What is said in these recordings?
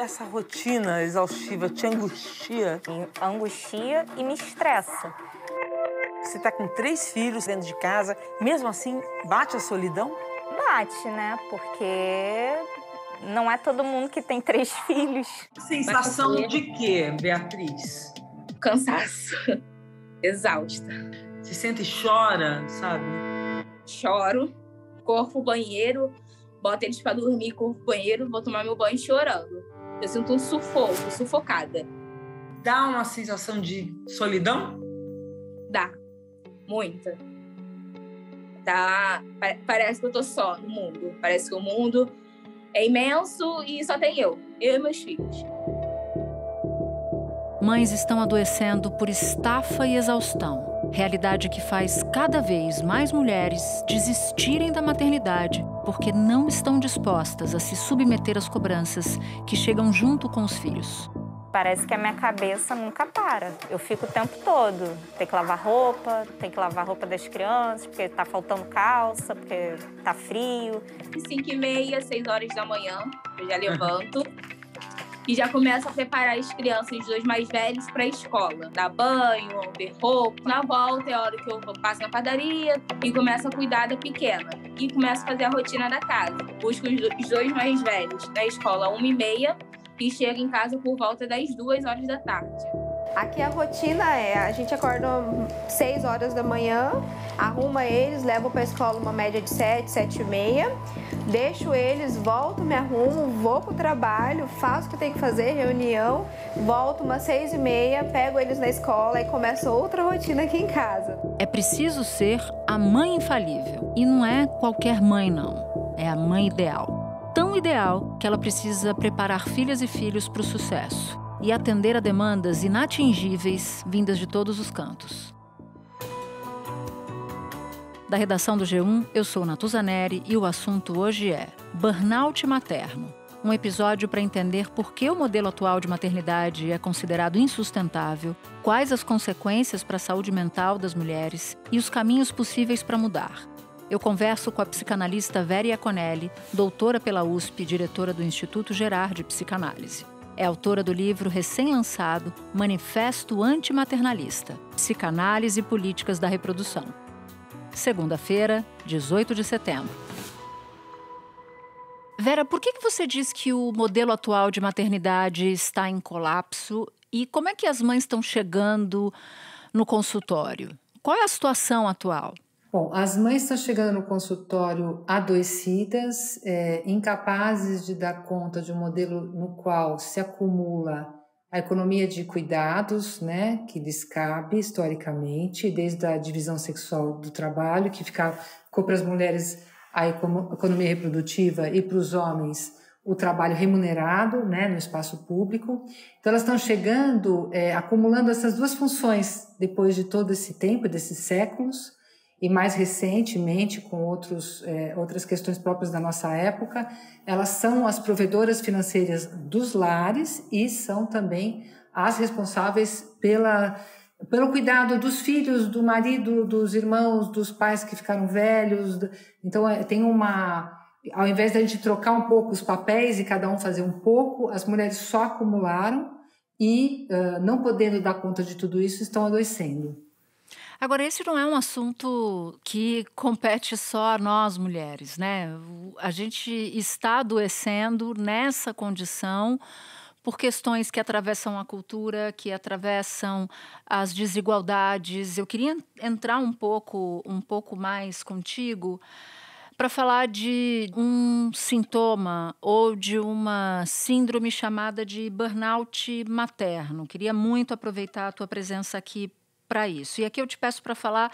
essa rotina exaustiva te angustia? Me angustia e me estressa. Você tá com 3 filhos dentro de casa, mesmo assim, bate a solidão? Bate, né? Porque não é todo mundo que tem 3 filhos. Sensação de quê, Beatriz? Cansaço. Exausta. Você senta e chora, sabe? Choro, corro pro banheiro, boto eles pra dormir, corro pro banheiro, vou tomar meu banho chorando. Eu sinto um sufoco, sufocada. Dá uma sensação de solidão? Dá. Muita. Tá. Parece que eu tô só no mundo. Parece que o mundo é imenso e só tem eu e meus filhos. Mães estão adoecendo por estafa e exaustão. Realidade que faz cada vez mais mulheres desistirem da maternidade porque não estão dispostas a se submeter às cobranças que chegam junto com os filhos. Parece que a minha cabeça nunca para. Eu fico o tempo todo. Tem que lavar roupa, tem que lavar roupa das crianças, porque tá faltando calça, porque tá frio. 5h30, 6 horas da manhã, eu já levanto e já começo a preparar as crianças, os 2 mais velhos, para a escola. Dar banho, ver roupa. Na volta é a hora que eu passo na padaria e começo a cuidar da pequena. E começo a fazer a rotina da casa. Busco os 2 mais velhos na escola 1h30 e chego em casa por volta das 2 horas da tarde. Aqui a rotina é, a gente acorda 6 horas da manhã, arruma eles, levo para a escola uma média de 7, 7h30, deixo eles, volto, me arrumo, vou para o trabalho, faço o que tem que fazer, reunião, volto umas 6h30, pego eles na escola e começa outra rotina aqui em casa. É preciso ser a mãe infalível. E não é qualquer mãe, não. É a mãe ideal. Tão ideal que ela precisa preparar filhas e filhos para o sucesso e atender a demandas inatingíveis vindas de todos os cantos. Da redação do G1, eu sou Natuza Neri e o assunto hoje é burnout materno. Um episódio para entender por que o modelo atual de maternidade é considerado insustentável, quais as consequências para a saúde mental das mulheres e os caminhos possíveis para mudar. Eu converso com a psicanalista Vera Iaconelli, doutora pela USP e diretora do Instituto Gerard de Psicanálise. É autora do livro recém-lançado Manifesto Antimaternalista, Psicanálise e Políticas da Reprodução. Segunda-feira, 18 de setembro. Vera, por que você diz que o modelo atual de maternidade está em colapso e como é que as mães estão chegando no consultório? Qual é a situação atual? Bom, as mães estão chegando no consultório adoecidas, incapazes de dar conta de um modelo no qual se acumula a economia de cuidados, né, que lhes cabe historicamente, desde a divisão sexual do trabalho, que ficou para as mulheres a economia reprodutiva e para os homens o trabalho remunerado, né, no espaço público. Então elas estão chegando, acumulando essas 2 funções depois de todo esse tempo, desses séculos, e mais recentemente, com outras questões próprias da nossa época, elas são as provedoras financeiras dos lares e são também as responsáveis pelo cuidado dos filhos, do marido, dos irmãos, dos pais que ficaram velhos. Então, ao invés da gente trocar um pouco os papéis e cada um fazer um pouco, as mulheres só acumularam e, não podendo dar conta de tudo isso, estão adoecendo. Agora, esse não é um assunto que compete só a nós mulheres, né? A gente está adoecendo nessa condição por questões que atravessam a cultura, que atravessam as desigualdades. Eu queria entrar um pouco mais contigo para falar de um sintoma ou de uma síndrome chamada de burnout materno. Queria muito aproveitar a tua presença aqui para isso. E aqui eu te peço para falar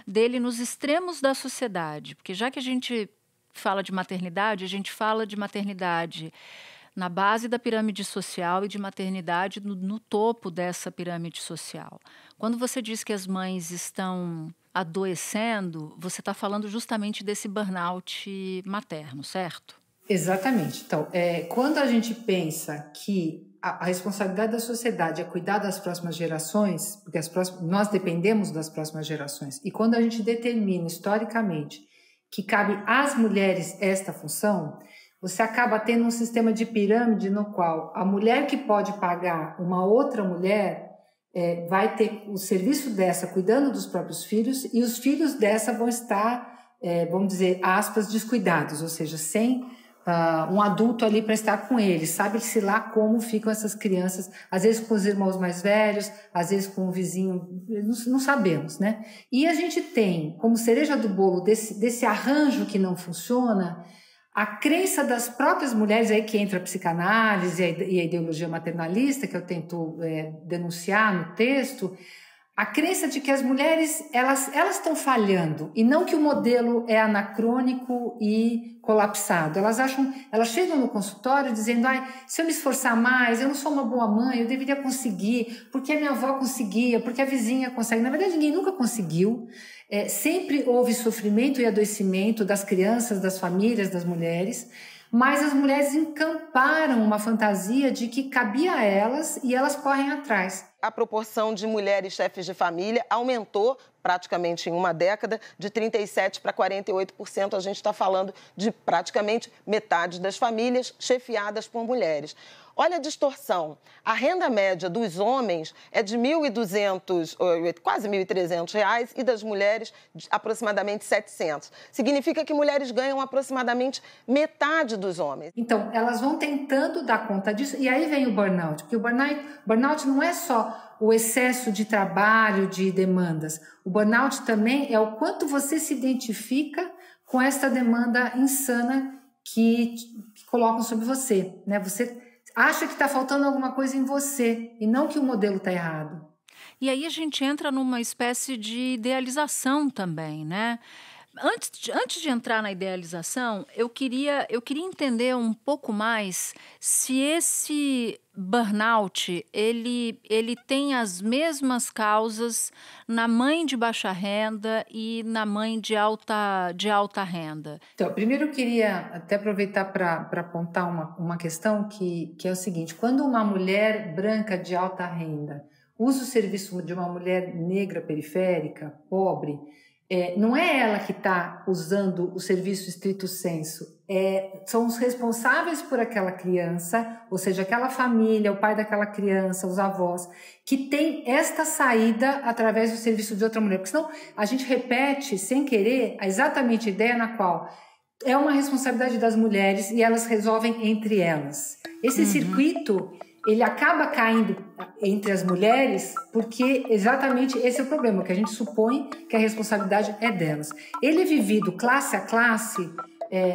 dele nos extremos da sociedade, porque já que a gente fala de maternidade, a gente fala de maternidade na base da pirâmide social e de maternidade no topo dessa pirâmide social. Quando você diz que as mães estão adoecendo, você está falando justamente desse burnout materno, certo? Exatamente. Então, quando a gente pensa que a responsabilidade da sociedade é cuidar das próximas gerações, porque nós dependemos das próximas gerações, e quando a gente determina historicamente que cabe às mulheres esta função, você acaba tendo um sistema de pirâmide no qual a mulher que pode pagar uma outra mulher vai ter o serviço dessa cuidando dos próprios filhos, e os filhos dessa vão estar, vamos dizer, aspas, descuidados, ou seja, sem um adulto ali para estar com eles. Sabe-se lá como ficam essas crianças, às vezes com os irmãos mais velhos, às vezes com o vizinho, não sabemos, né? E a gente tem, como cereja do bolo desse arranjo que não funciona, a crença das próprias mulheres, aí que entra a psicanálise e a ideologia maternalista, que eu tento denunciar no texto, a crença de que as mulheres elas estão falhando, e não que o modelo é anacrônico e colapsado. Elas chegam no consultório dizendo: se eu me esforçar mais, eu não sou uma boa mãe, eu deveria conseguir, porque a minha avó conseguia, porque a vizinha consegue. Na verdade, ninguém nunca conseguiu. Sempre houve sofrimento e adoecimento das crianças, das famílias, das mulheres, mas as mulheres encamparam uma fantasia de que cabia a elas e elas correm atrás. A proporção de mulheres chefes de família aumentou praticamente em uma década, de 37% para 48%. A gente está falando de praticamente metade das famílias chefiadas por mulheres. Olha a distorção. A renda média dos homens é de R$ 1.200, quase R$ 1.300, e das mulheres aproximadamente R$ 700. Significa que mulheres ganham aproximadamente metade dos homens. Então, elas vão tentando dar conta disso, e aí vem o burnout, porque o burnout não é só o excesso de trabalho, de demandas. O burnout também é o quanto você se identifica com essa demanda insana que colocam sobre você, né? Você acha que está faltando alguma coisa em você e não que o modelo está errado. E aí a gente entra numa espécie de idealização também, né? Antes de entrar na idealização, eu queria entender um pouco mais se esse burnout ele tem as mesmas causas na mãe de baixa renda e na mãe de alta renda. Então, primeiro eu queria até aproveitar para apontar uma questão que é o seguinte: quando uma mulher branca de alta renda usa o serviço de uma mulher negra periférica, pobre, não é ela que está usando o serviço estrito sensu, são os responsáveis por aquela criança, ou seja, aquela família, o pai daquela criança, os avós, que tem esta saída através do serviço de outra mulher, porque senão a gente repete, sem querer, exatamente a ideia na qual é uma responsabilidade das mulheres e elas resolvem entre elas. Esse circuito, ele acaba caindo entre as mulheres porque exatamente esse é o problema, que a gente supõe que a responsabilidade é delas. Ele é vivido classe a classe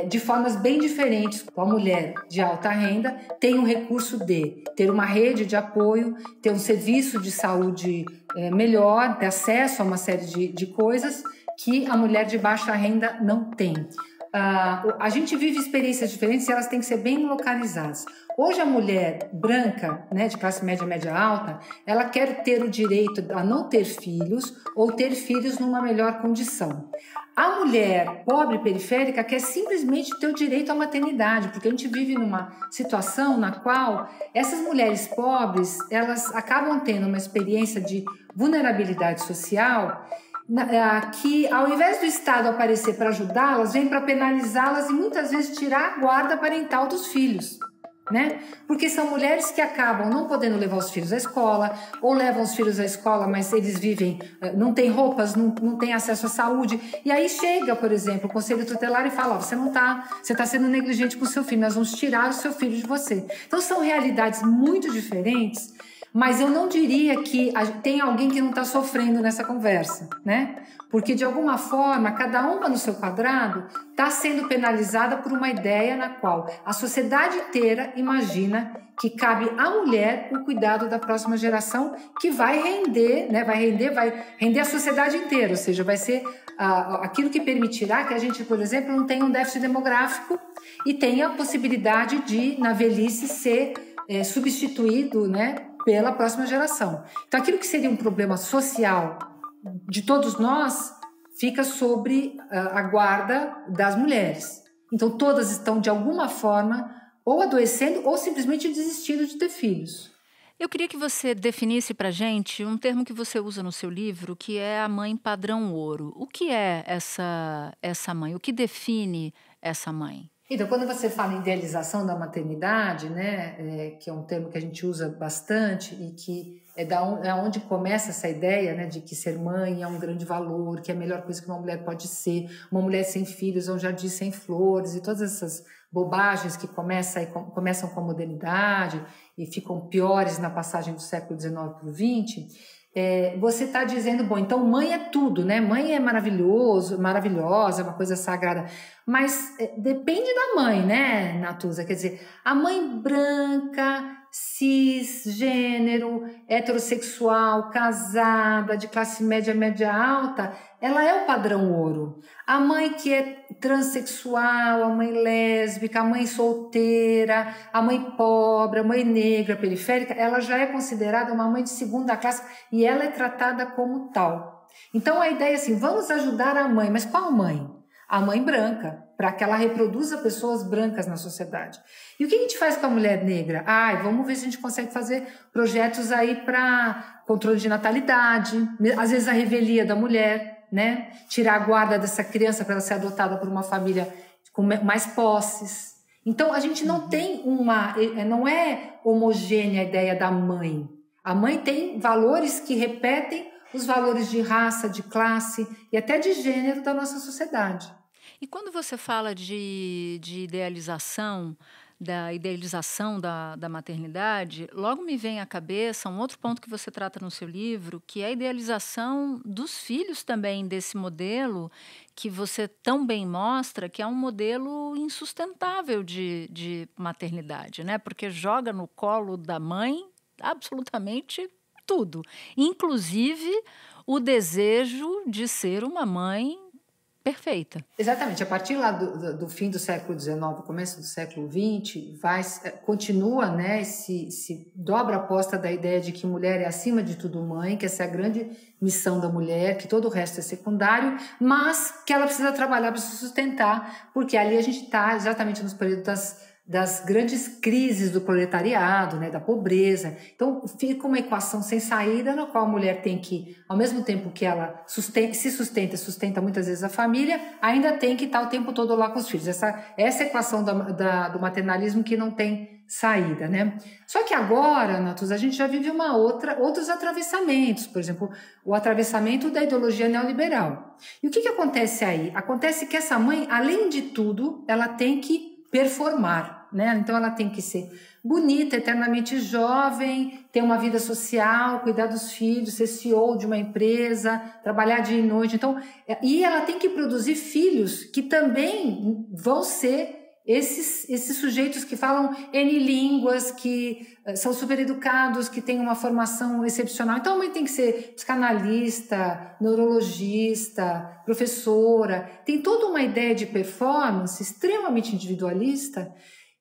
de formas bem diferentes. A mulher de alta renda tem o recurso de ter uma rede de apoio, ter um serviço de saúde melhor, ter acesso a uma série de coisas que a mulher de baixa renda não tem. A gente vive experiências diferentes e elas têm que ser bem localizadas. Hoje a mulher branca, né, de classe média, média alta, ela quer ter o direito a não ter filhos ou ter filhos numa melhor condição. A mulher pobre periférica quer simplesmente ter o direito à maternidade, porque a gente vive numa situação na qual essas mulheres pobres, elas acabam tendo uma experiência de vulnerabilidade social que, ao invés do Estado aparecer para ajudá-las, vem para penalizá-las e muitas vezes tirar a guarda parental dos filhos, né? Porque são mulheres que acabam não podendo levar os filhos à escola, ou levam os filhos à escola, mas eles vivem, não têm roupas, não têm acesso à saúde, e aí chega, por exemplo, o Conselho Tutelar e fala: você está sendo negligente com o seu filho, nós vamos tirar o seu filho de você. Então são realidades muito diferentes, mas eu não diria que tem alguém que não está sofrendo nessa conversa, né? Porque, de alguma forma, cada uma no seu quadrado está sendo penalizada por uma ideia na qual a sociedade inteira imagina que cabe à mulher o cuidado da próxima geração, que vai render, né? Vai render a sociedade inteira, ou seja, vai ser aquilo que permitirá que a gente, por exemplo, não tenha um déficit demográfico e tenha a possibilidade de, na velhice, ser substituído, né, pela próxima geração. Então, aquilo que seria um problema social de todos nós fica sobre a guarda das mulheres. Então, todas estão, de alguma forma, ou adoecendo ou simplesmente desistindo de ter filhos. Eu queria que você definisse para a gente um termo que você usa no seu livro, que é a mãe padrão ouro. O que é essa mãe? O que define essa mãe? Então, quando você fala em idealização da maternidade, né, que é um termo que a gente usa bastante e que é onde começa essa ideia, né, de que ser mãe é um grande valor, que é a melhor coisa que uma mulher pode ser, uma mulher sem filhos é um jardim sem flores, e todas essas bobagens que começam com a modernidade e ficam piores na passagem do século XIX para o XX. Você está dizendo, bom, então mãe é tudo, né? Mãe é maravilhosa, é uma coisa sagrada. Mas depende da mãe, né, Natuza? Quer dizer, a mãe branca, cisgênero, heterossexual, casada, de classe média, média alta, ela é o padrão ouro. A mãe que é transexual, a mãe lésbica, a mãe solteira, a mãe pobre, a mãe negra, periférica, ela já é considerada uma mãe de segunda classe e ela é tratada como tal. Então a ideia é assim, vamos ajudar a mãe, mas qual mãe? A mãe branca, para que ela reproduza pessoas brancas na sociedade. E o que a gente faz com a mulher negra? Vamos ver se a gente consegue fazer projetos aí para controle de natalidade, às vezes a revelia da mulher, né? Tirar a guarda dessa criança para ela ser adotada por uma família com mais posses. Então a gente não tem não é homogênea a ideia da mãe. A mãe tem valores que repetem os valores de raça, de classe e até de gênero da nossa sociedade. E quando você fala de idealização da maternidade, logo me vem à cabeça um outro ponto que você trata no seu livro, que é a idealização dos filhos também desse modelo que você tão bem mostra, que é um modelo insustentável de maternidade, né? Porque joga no colo da mãe absolutamente tudo, inclusive o desejo de ser uma mãe perfeita. Exatamente. A partir lá do fim do século XIX, começo do século XX, continua, né, se dobra a aposta da ideia de que mulher é acima de tudo mãe, que essa é a grande missão da mulher, que todo o resto é secundário, mas que ela precisa trabalhar para se sustentar, porque ali a gente está exatamente nos períodos das grandes crises do proletariado, né, da pobreza. Então, fica uma equação sem saída, na qual a mulher tem que, ao mesmo tempo que ela sustenta muitas vezes a família, ainda tem que estar o tempo todo lá com os filhos. Essa equação do maternalismo que não tem saída, né? Só que agora, Natuza, a gente já vive outros atravessamentos, por exemplo, o atravessamento da ideologia neoliberal. E o que acontece aí? Acontece que essa mãe, além de tudo, ela tem que performar, né? Então ela tem que ser bonita, eternamente jovem, ter uma vida social, cuidar dos filhos, ser CEO de uma empresa, trabalhar dia e noite. Então, e ela tem que produzir filhos que também vão ser esses sujeitos que falam N línguas, que são super educados, que têm uma formação excepcional. Então a mãe tem que ser psicanalista, neurologista, professora. Tem toda uma ideia de performance extremamente individualista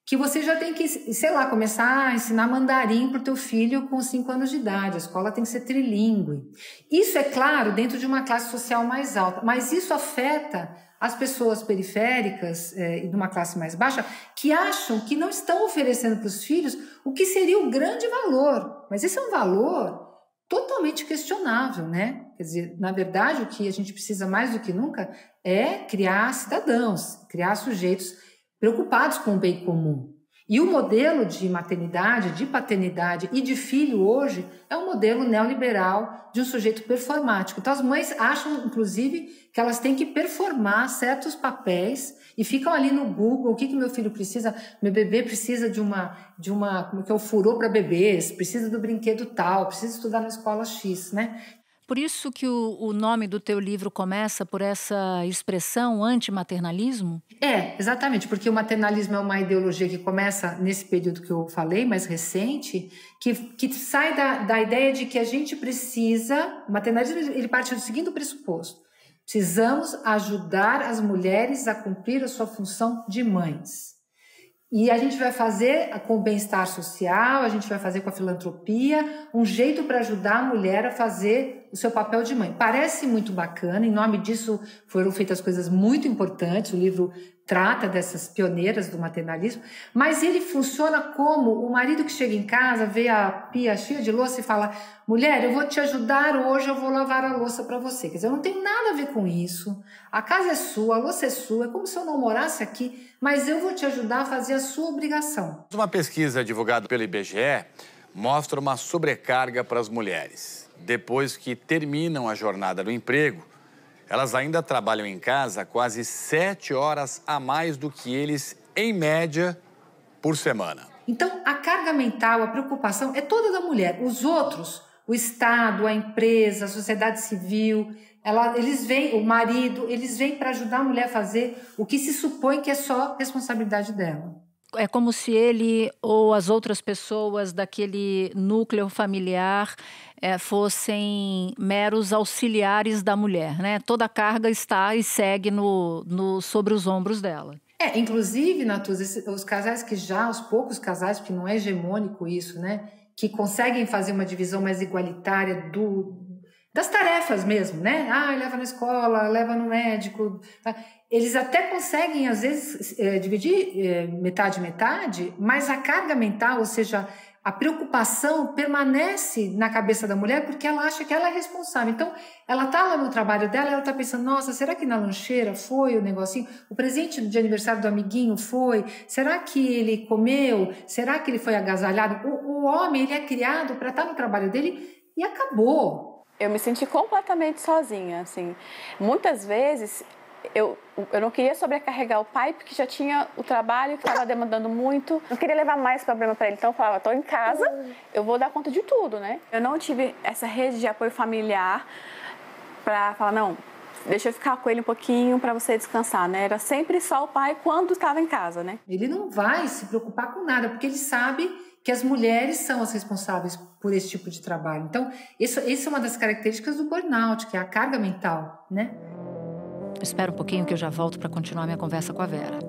que você já tem que, sei lá, começar a ensinar mandarim para o teu filho com 5 anos de idade. A escola tem que ser trilíngue. Isso é claro dentro de uma classe social mais alta, mas isso afeta as pessoas periféricas e de uma classe mais baixa que acham que não estão oferecendo para os filhos o que seria o grande valor. Mas esse é um valor totalmente questionável, né? Quer dizer, na verdade, o que a gente precisa mais do que nunca é criar cidadãos, criar sujeitos preocupados com o bem comum. E o modelo de maternidade, de paternidade e de filho hoje é um modelo neoliberal de um sujeito performático. Então as mães acham, inclusive, que elas têm que performar certos papéis e ficam ali no Google, o que meu filho precisa? Meu bebê precisa de uma como que é o furor para bebês, precisa do brinquedo tal, precisa estudar na escola X, né? Por isso que o nome do teu livro começa por essa expressão antimaternalismo? Exatamente, porque o maternalismo é uma ideologia que começa nesse período que eu falei, mais recente, que sai da ideia de que a gente precisa... O maternalismo ele parte do seguinte pressuposto: precisamos ajudar as mulheres a cumprir a sua função de mães. E a gente vai fazer com o bem-estar social, a gente vai fazer com a filantropia, um jeito para ajudar a mulher a fazer o seu papel de mãe. Parece muito bacana, em nome disso foram feitas coisas muito importantes, o livro trata dessas pioneiras do maternalismo, mas ele funciona como o marido que chega em casa, vê a pia cheia de louça e fala: mulher, eu vou te ajudar hoje, eu vou lavar a louça para você. Quer dizer, eu não tenho nada a ver com isso, a casa é sua, a louça é sua, é como se eu não morasse aqui, mas eu vou te ajudar a fazer a sua obrigação. Uma pesquisa divulgada pelo IBGE mostra uma sobrecarga para as mulheres. Depois que terminam a jornada no emprego, elas ainda trabalham em casa quase 7 horas a mais do que eles, em média, por semana. Então, a carga mental, a preocupação é toda da mulher. Os outros, o Estado, a empresa, a sociedade civil, eles vêm, o marido, eles vêm para ajudar a mulher a fazer o que se supõe que é só responsabilidade dela. É como se ele ou as outras pessoas daquele núcleo familiar fossem meros auxiliares da mulher, né? Toda a carga está e segue sobre os ombros dela. Inclusive, Natuza, os casais os poucos casais, porque não é hegemônico isso, né? Que conseguem fazer uma divisão mais igualitária das tarefas mesmo, né? Leva na escola, leva no médico. Tá? Eles até conseguem, às vezes, dividir metade, mas a carga mental, ou seja, a preocupação permanece na cabeça da mulher porque ela acha que ela é responsável. Então, ela está lá no trabalho dela, ela está pensando: nossa, será que na lancheira foi o negocinho? O presente de aniversário do amiguinho foi? Será que ele comeu? Será que ele foi agasalhado? O homem, ele é criado para estar no trabalho dele e acabou. Eu me senti completamente sozinha, assim. Muitas vezes eu não queria sobrecarregar o pai, porque já tinha o trabalho que estava demandando muito. Não queria levar mais problema para ele, então eu falava: estou em casa, eu vou dar conta de tudo, né? Eu não tive essa rede de apoio familiar para falar: não, deixa eu ficar com ele um pouquinho para você descansar, né? Era sempre só o pai quando estava em casa, né? Ele não vai se preocupar com nada, porque ele sabe que as mulheres são as responsáveis por esse tipo de trabalho. Então, isso é uma das características do burnout, que é a carga mental, né? Espera um pouquinho que eu já volto para continuar minha conversa com a Vera.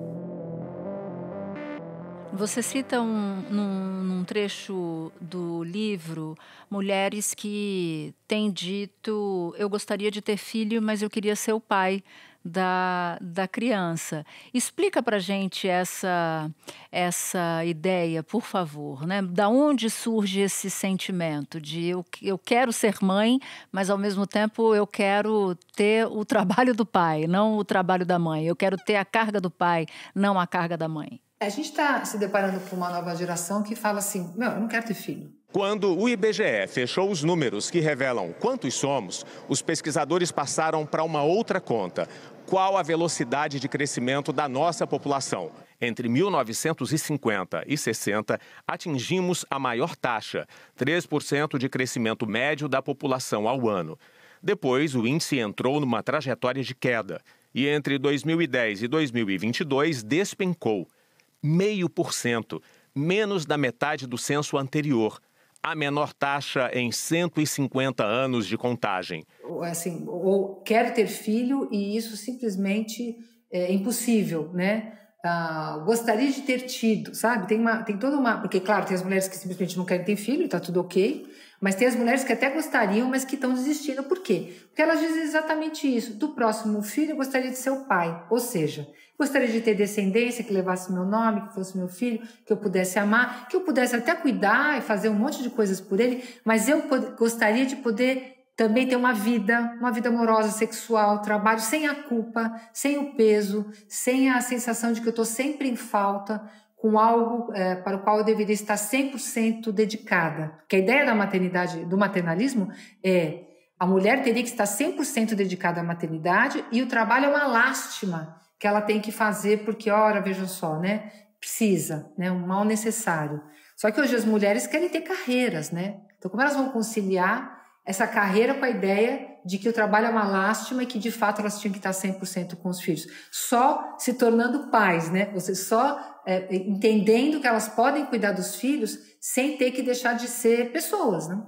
Você cita num trecho do livro mulheres que têm dito: eu gostaria de ter filho, mas eu queria ser o pai da criança. Explica pra gente essa ideia, por favor, né? Da onde surge esse sentimento de eu quero ser mãe, mas ao mesmo tempo eu quero ter o trabalho do pai, não o trabalho da mãe. Eu quero ter a carga do pai, não a carga da mãe. A gente está se deparando com uma nova geração que fala assim: eu não quero ter filho. Quando o IBGE fechou os números que revelam quantos somos, os pesquisadores passaram para uma outra conta. Qual a velocidade de crescimento da nossa população? Entre 1950 e 60, atingimos a maior taxa, 3% de crescimento médio da população ao ano. Depois, o índice entrou numa trajetória de queda e entre 2010 e 2022 despencou. 0,5%, menos da metade do censo anterior. A menor taxa em 150 anos de contagem. Assim, ou quero ter filho e isso simplesmente é impossível, né? Gostaria de ter tido, sabe? Tem toda uma... Porque, claro, tem as mulheres que simplesmente não querem ter filho, tá tudo ok, mas tem as mulheres que até gostariam, mas que estão desistindo. Por quê? Porque elas dizem exatamente isso. Do próximo filho, eu gostaria de ser o pai. Ou seja, gostaria de ter descendência, que levasse meu nome, que fosse meu filho, que eu pudesse amar, que eu pudesse até cuidar e fazer um monte de coisas por ele, mas eu gostaria de poder também ter uma vida amorosa, sexual, trabalho sem a culpa, sem o peso, sem a sensação de que eu estou sempre em falta, com algo para o qual eu deveria estar 100% dedicada. Porque a ideia da maternidade, do maternalismo, é a mulher teria que estar 100% dedicada à maternidade e o trabalho é uma lástima que ela tem que fazer porque, ora, vejam só, né? Precisa, né? Um mal necessário. Só que hoje as mulheres querem ter carreiras, né? Então, como elas vão conciliar essa carreira com a ideia de que o trabalho é uma lástima e que, de fato, elas tinham que estar 100% com os filhos? Só se tornando pais, né? Você só entendendo que elas podem cuidar dos filhos sem ter que deixar de ser pessoas, né?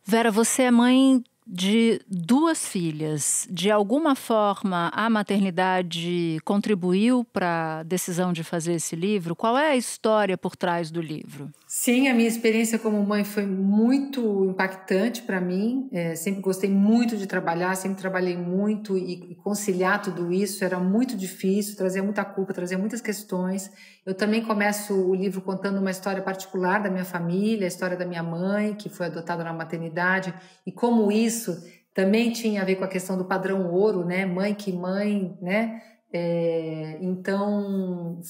Vera, você é mãe de 2 filhas. De alguma forma, a maternidade contribuiu para a decisão de fazer esse livro? Qual é a história por trás do livro? Sim, a minha experiência como mãe foi muito impactante para mim. Sempre gostei muito de trabalhar, sempre trabalhei muito e conciliar tudo isso era muito difícil, trazia muita culpa, trazia muitas questões. Eu também começo o livro contando uma história particular da minha família, a história da minha mãe, que foi adotada na maternidade, e como isso também tinha a ver com a questão do padrão ouro, né? Mãe que mãe, né? Então,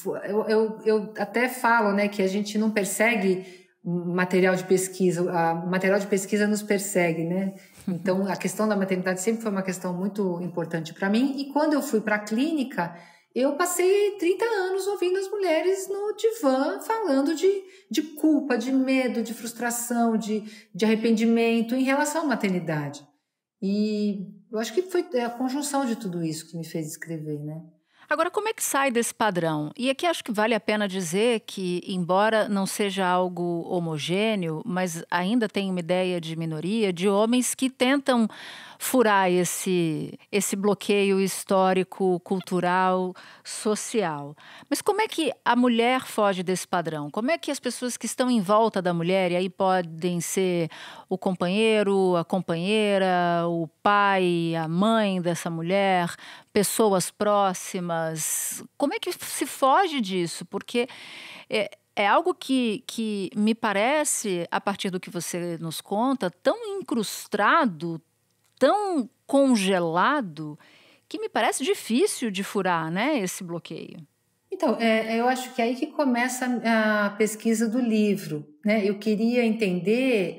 eu até falo, né, que a gente não persegue material de pesquisa, o material de pesquisa nos persegue, né? Então, a questão da maternidade sempre foi uma questão muito importante para mim. E quando eu fui para a clínica, eu passei 30 anos ouvindo as mulheres no divã falando de culpa, de medo, de frustração, de arrependimento em relação à maternidade. E eu acho que foi a conjunção de tudo isso que me fez escrever, né? Agora, como é que sai desse padrão? E aqui acho que vale a pena dizer que, embora não seja algo homogêneo, mas ainda tem uma ideia de minoria, de homens que tentam furar esse bloqueio histórico, cultural, social. Mas como é que a mulher foge desse padrão? Como é que as pessoas que estão em volta da mulher, e aí podem ser o companheiro, a companheira, o pai, a mãe dessa mulher, pessoas próximas, como é que se foge disso? Porque é algo que me parece, a partir do que você nos conta, tão incrustado, tão congelado, que me parece difícil de furar, né, esse bloqueio. Então, eu acho que é aí que começa a pesquisa do livro, né? Eu queria entender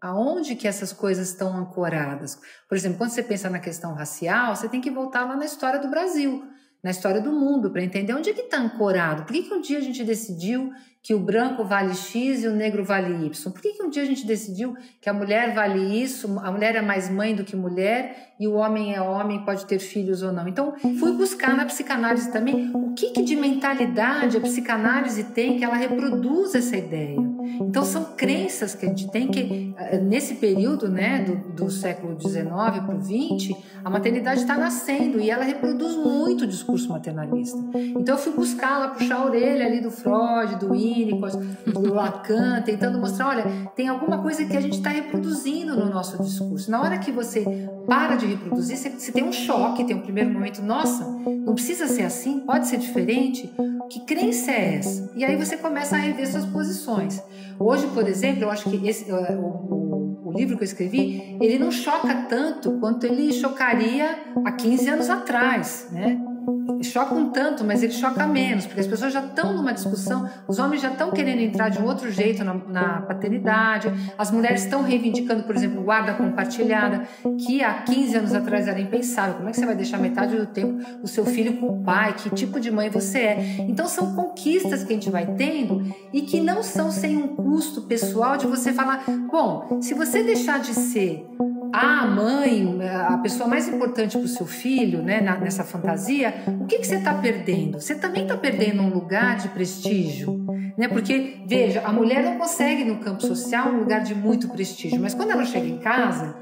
aonde que essas coisas estão ancoradas. Por exemplo, quando você pensa na questão racial, você tem que voltar lá na história do Brasil, na história do mundo, para entender onde é que está ancorado. Por que um dia a gente decidiu que o branco vale X e o negro vale Y? Por que um dia a gente decidiu que a mulher vale isso, a mulher é mais mãe do que mulher e o homem é homem, pode ter filhos ou não? Então, fui buscar na psicanálise também o que de mentalidade a psicanálise tem que ela reproduz essa ideia. Então, são crenças que a gente tem que, nesse período, né, do século XIX para o XX, a maternidade está nascendo e ela reproduz muito o discurso maternalista. Então, eu fui buscar lá, puxar a orelha ali do Freud, do Winnicott, do Lacan, tentando mostrar, olha, tem alguma coisa que a gente está reproduzindo no nosso discurso. Na hora que você para de reproduzir, você tem um choque, tem um primeiro momento, nossa, não precisa ser assim, pode ser diferente. Que crença é essa? E aí você começa a rever suas posições. Hoje, por exemplo, eu acho que o livro que eu escrevi, ele não choca tanto quanto ele chocaria há 15 anos atrás, né? Choca um tanto, mas ele choca menos, porque as pessoas já estão numa discussão, os homens já estão querendo entrar de um outro jeito na paternidade, as mulheres estão reivindicando, por exemplo, guarda compartilhada, que há 15 anos atrás era impensável. Como é que você vai deixar metade do tempo o seu filho com o pai? Que tipo de mãe você é? Então são conquistas que a gente vai tendo e que não são sem um custo pessoal de você falar, bom, se você deixar de ser a mãe, a pessoa mais importante para o seu filho, né, nessa fantasia, o que você está perdendo? Você também está perdendo um lugar de prestígio, né? Porque, veja, a mulher não consegue no campo social um lugar de muito prestígio, mas quando ela chega em casa,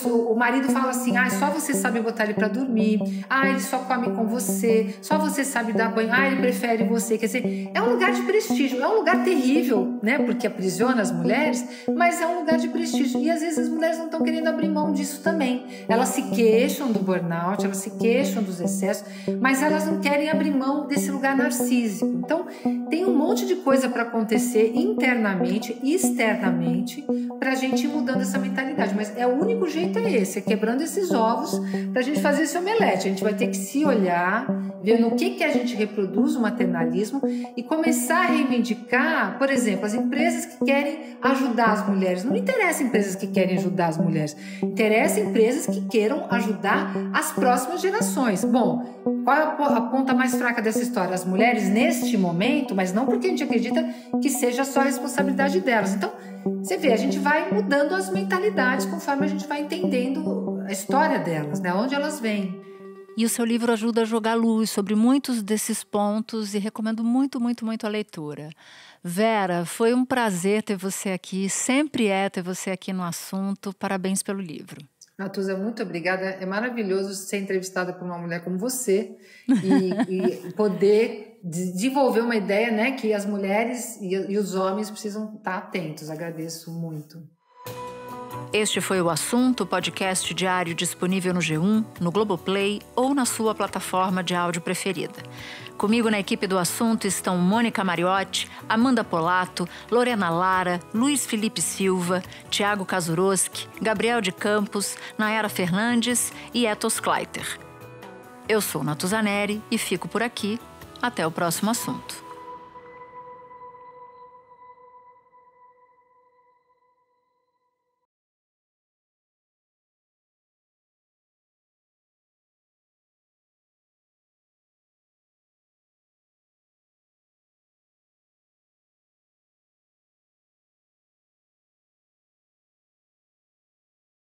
o marido fala assim, só você sabe botar ele para dormir, ele só come com você, só você sabe dar banho, ele prefere você. Quer dizer, é um lugar de prestígio, é um lugar terrível, né? Porque aprisiona as mulheres, mas é um lugar de prestígio. E às vezes as mulheres não estão querendo abrir mão disso também. Elas se queixam do burnout, elas se queixam dos excessos, mas elas não querem abrir mão desse lugar narcísico. Então, tem um monte de coisa para acontecer internamente e externamente para a gente ir mudando essa mentalidade. Mas o único jeito é esse, é quebrando esses ovos para a gente fazer esse omelete. A gente vai ter que se olhar, ver no que a gente reproduz o maternalismo e começar a reivindicar, por exemplo, as empresas que querem ajudar as mulheres. Não interessa empresas que querem ajudar as mulheres, interessa empresas que queiram ajudar as próximas gerações. Bom, qual é a ponta mais fraca dessa história? As mulheres neste momento, mas não porque a gente acredita que seja só a responsabilidade delas. Então, você vê, a gente vai mudando as mentalidades conforme a gente vai entendendo a história delas, né? Onde elas vêm. E o seu livro ajuda a jogar luz sobre muitos desses pontos e recomendo muito, muito, muito a leitura. Vera, foi um prazer ter você aqui, sempre é ter você aqui no assunto. Parabéns pelo livro. Natuza, muito obrigada. É maravilhoso ser entrevistada por uma mulher como você e poder desenvolver uma ideia, né, que as mulheres e os homens precisam estar atentos. Agradeço muito. Este foi o Assunto, podcast diário disponível no G1, no Globoplay ou na sua plataforma de áudio preferida. Comigo na equipe do Assunto estão Mônica Mariotti, Amanda Polato, Lorena Lara, Luiz Felipe Silva, Tiago Kazuroski, Gabriel de Campos, Nayara Fernandes e Etos Kleiter. Eu sou Natuzaneri e fico por aqui. Até o próximo assunto.